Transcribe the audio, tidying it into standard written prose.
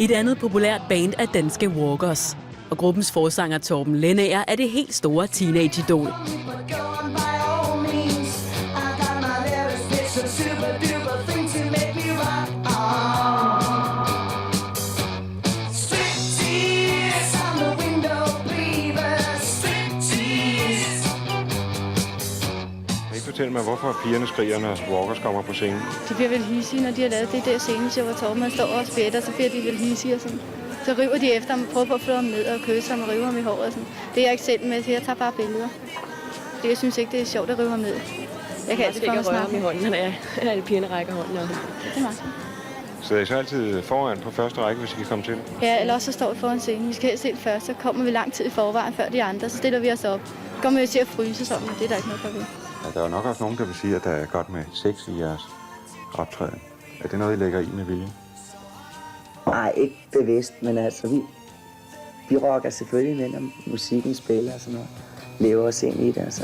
Et andet populært band er Danske Walkers. Og gruppens forsanger Torben Lennager er det helt store teenage-idol. Fortæl mig, hvorfor pigerne skriger, når Walkers kommer på scenen? De bliver vel hissige, når de har lavet det der sceneshow, hvor Torben står og spætter, så bliver de vel hissige og sådan. Så river de efter ham og prøver på at få ham ned og kysse ham og rive ham i håret og sådan. Det er jeg ikke selv med, så jeg tager bare billeder. Jeg synes ikke, det er sjovt at rive ham ned. Jeg kan altid få ham snakke i hånden, når alle pigerne rækker hånden op. Det er meget. Så er I så altid foran på første række, hvis I kan komme til? Ja, eller også så står vi foran scenen. Vi skal helst helt først, så kommer vi lang tid i forvejen før de andre, så stiller vi os op. Så kommer vi til at fryse sådan, det er der ikke noget for ved. Ja, der er nok også nogen, der vil sige, at der er godt med sex i jeres optræden. Er det noget, I lægger i med vilje? Nej, ikke bevidst, men altså vi rocker selvfølgelig, når musikken spiller og sådan noget. Lever os ind i det, altså.